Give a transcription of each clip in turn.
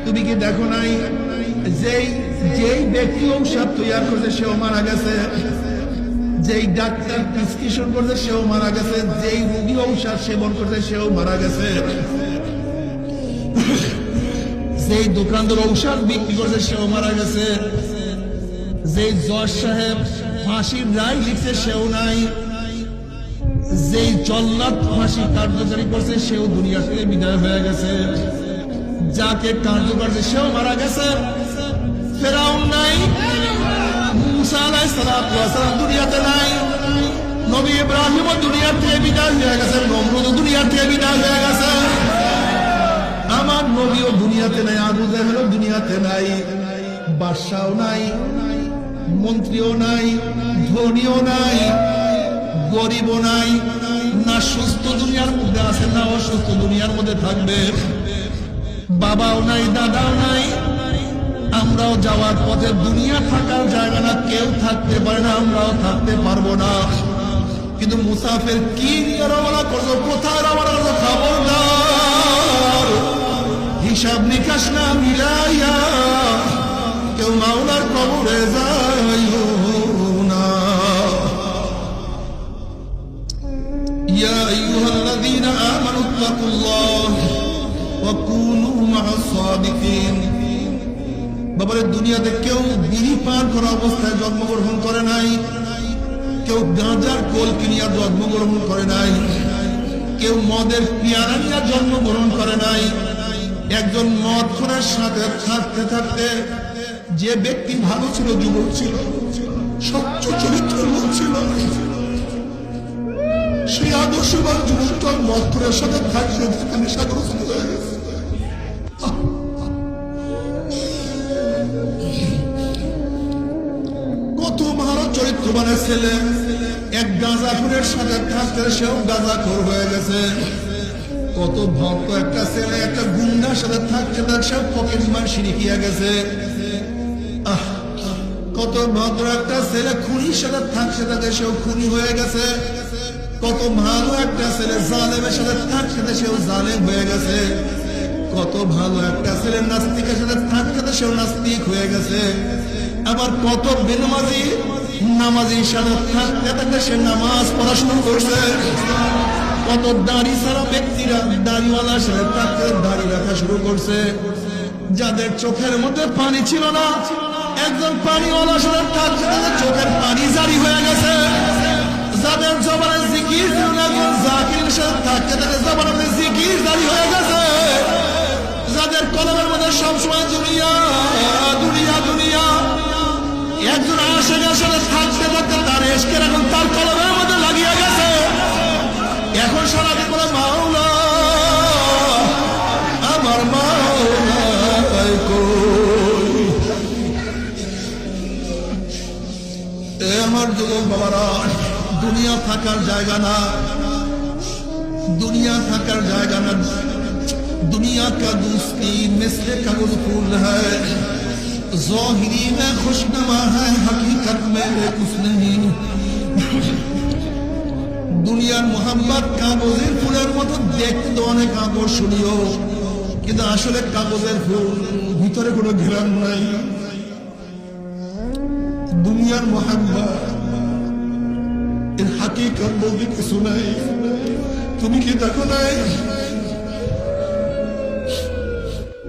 তুমি কি দেখো নাই যেই ব্যক্তি ঔষধ তৈরি করছে সেও মারা গেছে, যেই ডাক্তার প্রেসক্রিপশন করছে সেও মারা গেছে, যেই রোগী ঔষধ সেবন করছে সেও মারা গেছে, যেই দোকানদার ঔষধ বিক্রি করছে সেও মারা গেছে, যেই জজ সাহেব ফাঁসির রায় লিখছে সেও নাই, যেই জল্লাদ ফাঁসি কার্যকারী করছে সেও দুনিয়া থেকে বিদায় হয়ে গেছে, যাকে কার্য করছে সেও মারা গেছে। ফেরাউন নাই, মুসা আলাইহিস সালাম দুনিয়াতে নাই, নবী ইব্রাহিমও দুনিয়া থেকে বিদায় হয়ে গেছে, নমরুদও দুনিয়া থেকে বিদায় হয়ে গেছে, আমার নবীও দুনিয়াতে নাই, আবু জাহেলও দুনিয়াতে নাই, বাদশাও নাই, মন্ত্রীও নাই, ধনীও নাই, গরিবও নাই, না সুস্থ দুনিয়ার মধ্যে আছে না অসুস্থ দুনিয়ার মধ্যে থাকবে, বাবাও নাই, দাদাও নাই, আমরাও যাওয়ার পথে দুনিয়া থাকার জায়গা না, কেউ থাকতে পারে না, আমরাও থাকতে পারবো না। কিন্তু মুসাফির কি নিয়ে রওনা করছো, কোথায় রওনা করছো, খবরদার হিসাব নিকাশ না মিলাইয়া কেউ মাওলার কবরে যাইও না। ইয়া আইয়ুহাল্লাযীনা আমানুত্তাকুল্লাহ ওয়া কুনু মা'আস সাদিকিন। বাবারে দুনিয়াতে কেউ বিড়ি পান করা অবস্থায় জন্মগ্রহণ করে নাই, কেউ গাঁজার কোল কিনিয়া জন্মগ্রহণ করে নাই, কেউ মদের পিয়ারা নিয়ে জন্মগ্রহণ করে নাই। একজন মদখোরের সাথে থাকতে থাকতে যে ব্যক্তি ভালো ছিল, যুবক ছিল, স্বচ্ছ চরিত্রের লোক ছিল, সেই আদর্শবান যুবকটা মদখোরের সাথে থাকতে থাকতে নেশাগ্রস্ত হয়ে গেছে। কত ভালো চরিত্রবানের ছেলে এক গাঁজাখোরের সাথে থাকতে সেও গাঁজাখোর হয়ে গেছে। কত ভক্ত একটা ছেলে একটা গুন্ডার সাথে থাকতে থাকতে সব পকেটমার শিরিকিয়া গেছে। কত ভদ্র একটা ছেলে খুনির সাথে থাকতে থাকতে সেও খুনি হয়ে গেছে। কত ভালো একটা ছেলে জালেমের সাথে থাকতে সেও জালেম হয়ে গেছে। কত ভালো একটা ছেলে নাস্তিকের সাথে থাকতে সেও নাস্তিক হয়ে গেছে। আবার কত বেনামাজি নামাজির সাথে থাকতে থাকতে সে নামাজ পড়া শুরু করছে। কত দাড়ি ছাড়া ব্যক্তিরা দাড়িওয়ালার সাথে থাকতে দাড়ি রাখা শুরু করছে। যাদের চোখের মধ্যে পানি ছিল না, একজন পানিওয়ালার সাথে থাকতে থাকতে চোখের পানি জারি হয়ে গেছে। যাদের জবানে জিকির ছিল না, একজন জাকিরের সাথে থাকতে থাকতে জবানে জিকির জারি হয়ে গেছে। যাদের কলমের মধ্যে সবসময় দুনিয়া দুনিয়া দুনিয়া, একজন আশেকের সাথে থাকতে থাকতে তার এশকের এখন তার কলমের মধ্যে লাগিয়ে গেছে। এখন সারাদিন বলে মাওলা আমার মাওলা কই। এ আমার যুবক বাবারা, দুনিয়া থাকার জায়গা না, দুনিয়া থাকার জায়গা না। दुनिया का दोस्ती मिस्र कागज फूल है, ज़ाहिरी में खुशनुमा है, हकीकत में कुछ नहीं। দুনিয়ার মোহাম্মদ কাগজের ফুলের মতো দেখতে তো অনেক আকর্ষণীয়, কিন্তু আসলে কাগজের ফুল, ভিতরে কোনো ঘ্রাণ নাই। দুনিয়ার মোহাম্মদ এর হাকিকত বলতে কিছু নাই। তুমি কি দেখো নাই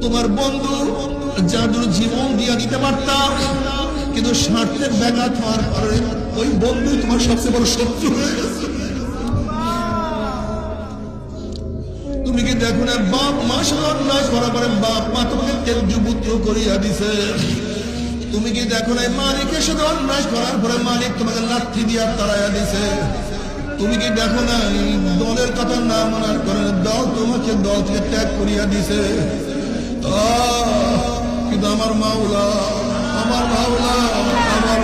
তোমার বন্ধু যাদের জীবন দিয়ে দিতে পারতাম, কিন্তু স্বার্থের ব্যাঘাত হওয়ার পরে ওই বন্ধু তোমার সবচেয়ে বড় শত্রু হয়ে গেছে। তুমি কি দেখো না বাপ মা সাথে অন্যায় করার পরে বাপ মা তোমাকে তেজপুত্র করিয়া দিছে। তুমি কি দেখো না মালিকের সাথে অন্যায় করার পরে মালিক তোমাকে লাঠি দিয়া তাড়াইয়া দিছে। তুমি কি দেখো না দলের কথা না মানার কারণে দল তোমাকে দল থেকে ত্যাগ করিয়া দিছে। কিন্তু আমার মাওলা, আমার মাওলা, আমার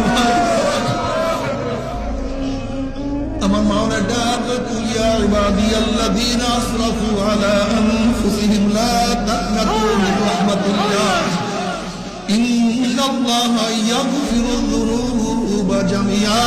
আমার মাওলা ডাক, ইয়া ইবাদিয়াল্লাযীনা আসরাফু আলা আনফুসিহিম লা তাকনাতু মিন রাহমাতিল্লাহ ইন্নাল্লাহা ইয়াগফিরুয-যুনুবা জামিআ।